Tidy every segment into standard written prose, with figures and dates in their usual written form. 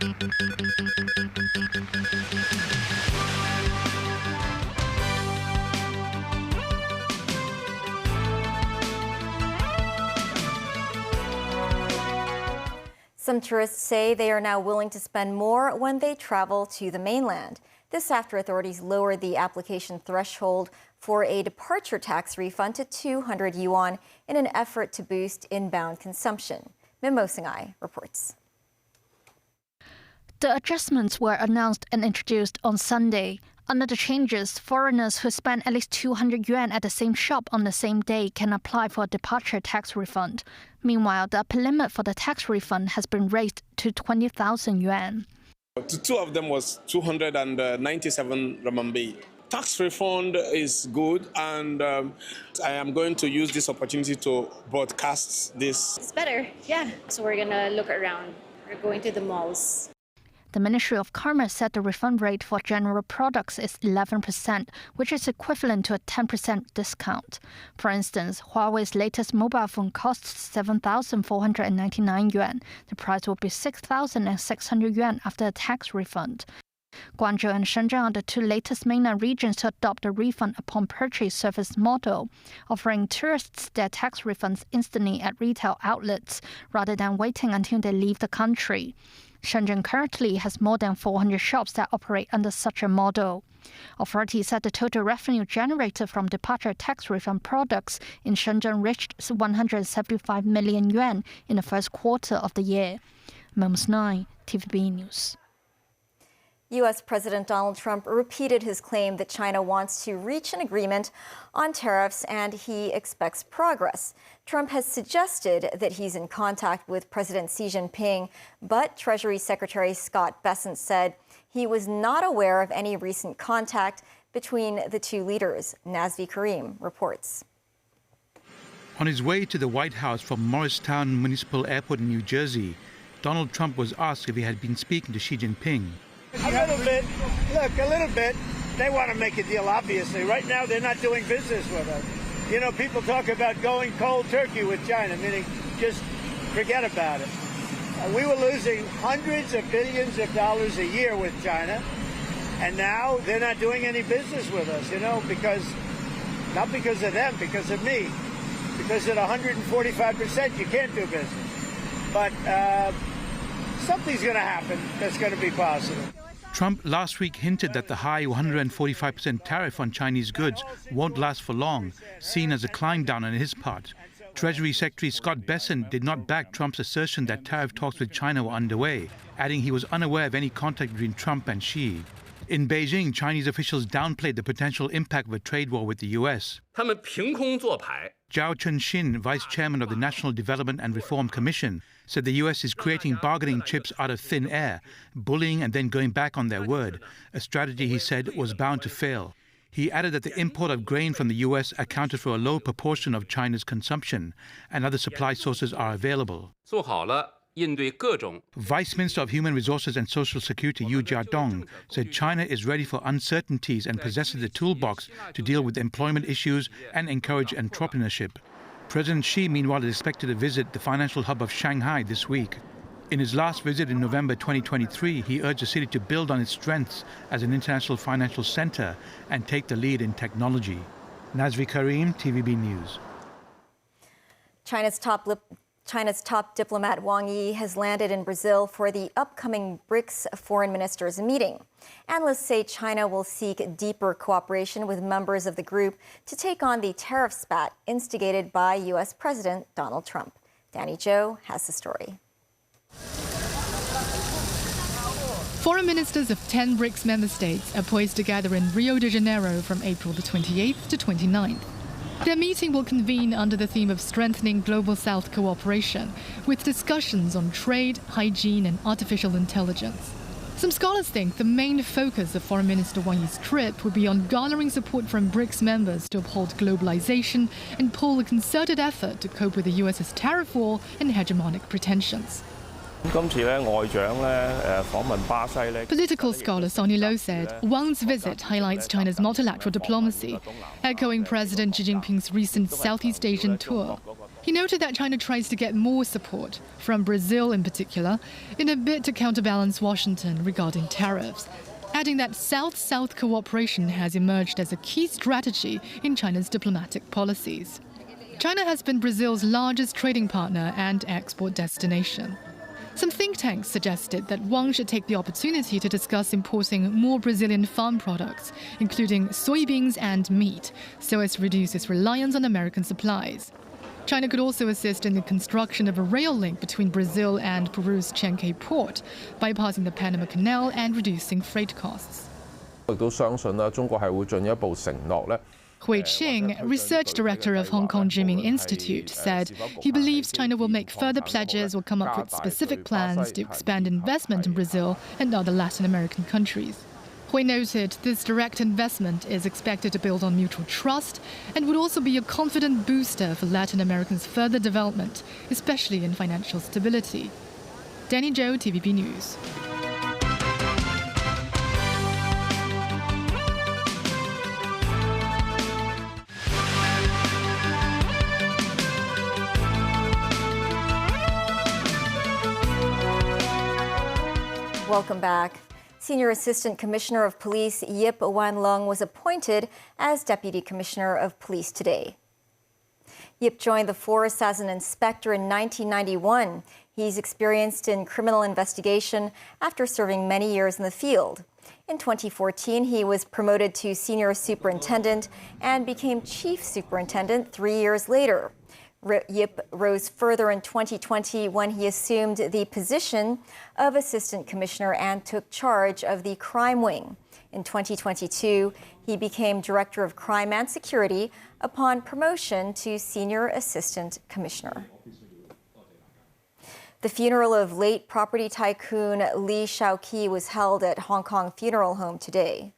Some tourists say they are now willing to spend more when they travel to the mainland. This after authorities lowered the application threshold for a departure tax refund to 200 yuan in an effort to boost inbound consumption. Mimo Singhai reports. The adjustments were announced and introduced on Sunday. Under the changes, foreigners who spend at least 200 yuan at the same shop on the same day can apply for a departure tax refund. Meanwhile, the upper limit for the tax refund has been raised to 20,000 yuan. The two of them was 297 RMB. Tax refund is good, and I am going to use this opportunity to broadcast this. It's better, yeah. So we're going to look around. We're going to the malls. The Ministry of Commerce said the refund rate for general products is 11%, which is equivalent to a 10% discount. For instance, Huawei's latest mobile phone costs 7,499 yuan. The price will be 6,600 yuan after a tax refund. Guangzhou and Shenzhen are the two latest mainland regions to adopt a refund upon purchase service model, offering tourists their tax refunds instantly at retail outlets rather than waiting until they leave the country. Shenzhen currently has more than 400 shops that operate under such a model. Authorities said the total revenue generated from departure tax refund products in Shenzhen reached 175 million yuan in the first quarter of the year. Mums 9, TVB News. U.S. President Donald Trump repeated his claim that China wants to reach an agreement on tariffs and he expects progress. Trump has suggested that he's in contact with President Xi Jinping, but Treasury Secretary Scott Bessent said he was not aware of any recent contact between the two leaders. Nazvi Karim reports. On his way to the White House from Morristown Municipal Airport in New Jersey, Donald Trump was asked if he had been speaking to Xi Jinping. A little bit. Look, a little bit. They want to make a deal, obviously. Right now, they're not doing business with us. You know, people talk about going cold turkey with China, meaning just forget about it. We were losing hundreds of billions of dollars a year with China, and now they're not doing any business with us, you know, not because of them, because of me. Because at 145%, you can't do business. But something's going to happen that's going to be positive. Trump last week hinted that the high 145% tariff on Chinese goods won't last for long, seen as a climb down on his part. Treasury Secretary Scott Bessent did not back Trump's assertion that tariff talks with China were underway, adding he was unaware of any contact between Trump and Xi. In Beijing, Chinese officials downplayed the potential impact of a trade war with the U.S. Zhao Chunxin, vice chairman of the National Development and Reform Commission, said the U.S. is creating bargaining chips out of thin air, bullying and then going back on their word, a strategy he said was bound to fail. He added that the import of grain from the U.S. accounted for a low proportion of China's consumption, and other supply sources are available. Vice Minister of Human Resources and Social Security Yu Jiadong said China is ready for uncertainties and possesses the toolbox to deal with employment issues and encourage entrepreneurship. President Xi, meanwhile, is expected to visit the financial hub of Shanghai this week. In his last visit in November 2023, he urged the city to build on its strengths as an international financial center and take the lead in technology. Nazvi Karim, TVB News. China's top diplomat Wang Yi has landed in Brazil for the upcoming BRICS foreign ministers meeting. Analysts say China will seek deeper cooperation with members of the group to take on the tariff spat instigated by U.S. President Donald Trump. Danny Zhou has the story. Foreign ministers of 10 BRICS member states are poised to gather in Rio de Janeiro from April the 28th to 29th. Their meeting will convene under the theme of strengthening Global South cooperation, with discussions on trade, hygiene and artificial intelligence. Some scholars think the main focus of Foreign Minister Wang Yi's trip will be on garnering support from BRICS members to uphold globalization and pull a concerted effort to cope with the US's tariff war and hegemonic pretensions. Political scholar Sonny Lo said Wang's visit highlights China's multilateral diplomacy, echoing President Xi Jinping's recent Southeast Asian tour. He noted that China tries to get more support, from Brazil in particular, in a bid to counterbalance Washington regarding tariffs, adding that South-South cooperation has emerged as a key strategy in China's diplomatic policies. China has been Brazil's largest trading partner and export destination. Some think tanks suggested that Wang should take the opportunity to discuss importing more Brazilian farm products, including soybeans and meat, so as to reduce its reliance on American supplies. China could also assist in the construction of a rail link between Brazil and Peru's Chenque port, bypassing the Panama Canal and reducing freight costs. Hui Qing, research director of Hong Kong Jiming Institute, said he believes China will make further pledges or come up with specific plans to expand investment in Brazil and other Latin American countries. Hui noted this direct investment is expected to build on mutual trust and would also be a confident booster for Latin America's further development, especially in financial stability. Danny Zhou, TVB News. Welcome back. Senior Assistant Commissioner of Police Yip Wan Lung was appointed as Deputy Commissioner of Police today. Yip joined the force as an inspector in 1991. He's experienced in criminal investigation after serving many years in the field. In 2014, he was promoted to Senior Superintendent and became Chief Superintendent 3 years later. Yip rose further in 2020 when he assumed the position of Assistant Commissioner and took charge of the crime wing. In 2022, he became Director of Crime and Security upon promotion to Senior Assistant Commissioner. The funeral of late property tycoon Li Shaoqi was held at Hong Kong Funeral Home today.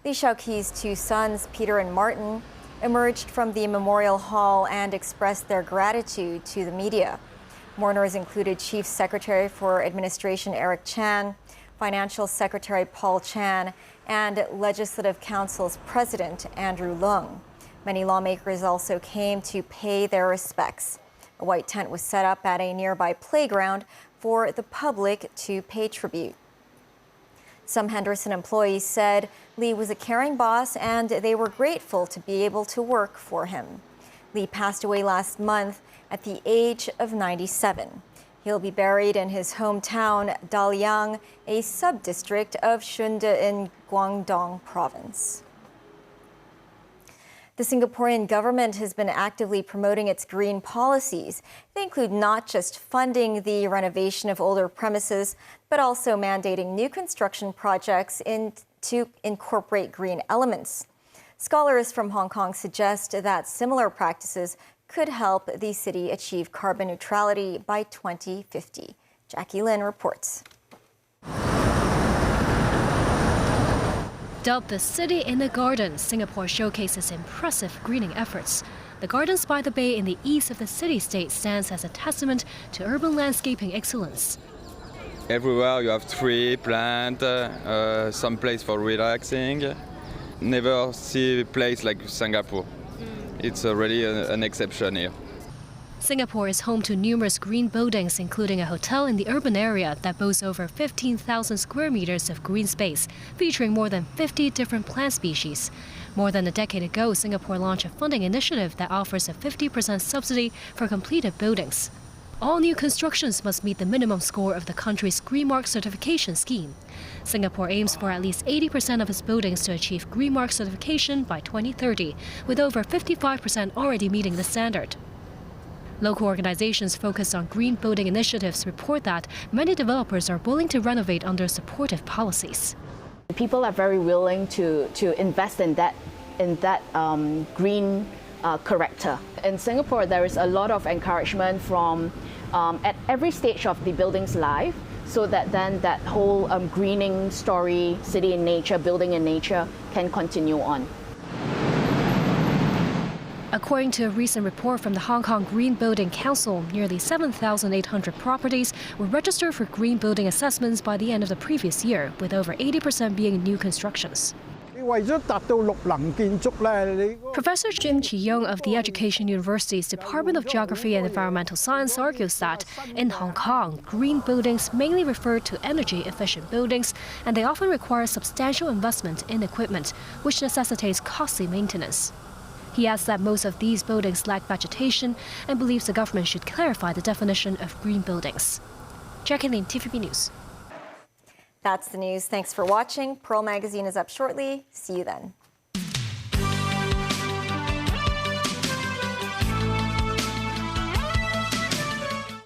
Li Shaoqi's two sons, Peter and Martin, emerged from the Memorial Hall and expressed their gratitude to the media. Mourners included Chief Secretary for Administration Eric Chan, Financial Secretary Paul Chan, and Legislative Council's President Andrew Leung. Many lawmakers also came to pay their respects. A white tent was set up at a nearby playground for the public to pay tribute. Some Henderson employees said Lee was a caring boss and they were grateful to be able to work for him. Lee passed away last month at the age of 97. He'll be buried in his hometown, Daliang, a sub-district of Shunde in Guangdong province. The Singaporean government has been actively promoting its green policies. They include not just funding the renovation of older premises, but also mandating new construction projects to incorporate green elements. Scholars from Hong Kong suggest that similar practices could help the city achieve carbon neutrality by 2050. Jackie Lin reports. Dubbed the City in the Garden, Singapore showcases impressive greening efforts. The Gardens by the Bay in the east of the city-state stands as a testament to urban landscaping excellence. Everywhere you have tree, plant, some place for relaxing. Never see a place like Singapore. It's really an exception here. Singapore is home to numerous green buildings, including a hotel in the urban area that boasts over 15,000 square meters of green space, featuring more than 50 different plant species. More than a decade ago, Singapore launched a funding initiative that offers a 50% subsidy for completed buildings. All new constructions must meet the minimum score of the country's Green Mark certification scheme. Singapore aims for at least 80% of its buildings to achieve Green Mark certification by 2030, with over 55% already meeting the standard. Local organizations focused on green building initiatives report that many developers are willing to renovate under supportive policies. People are very willing to invest in that green character. In Singapore, there is a lot of encouragement from at every stage of the building's life, so that then that whole greening story, city in nature, building in nature, can continue on. According to a recent report from the Hong Kong Green Building Council, nearly 7,800 properties were registered for green building assessments by the end of the previous year, with over 80% being new constructions. Professor Jim Chi-yong of the Education University's Department of Geography and Environmental Science argues that in Hong Kong, green buildings mainly refer to energy-efficient buildings, and they often require substantial investment in equipment, which necessitates costly maintenance. He adds that most of these buildings lack vegetation and believes the government should clarify the definition of green buildings. Jackie Lin, TVB News. That's the news. Thanks for watching. Pearl Magazine is up shortly. See you then.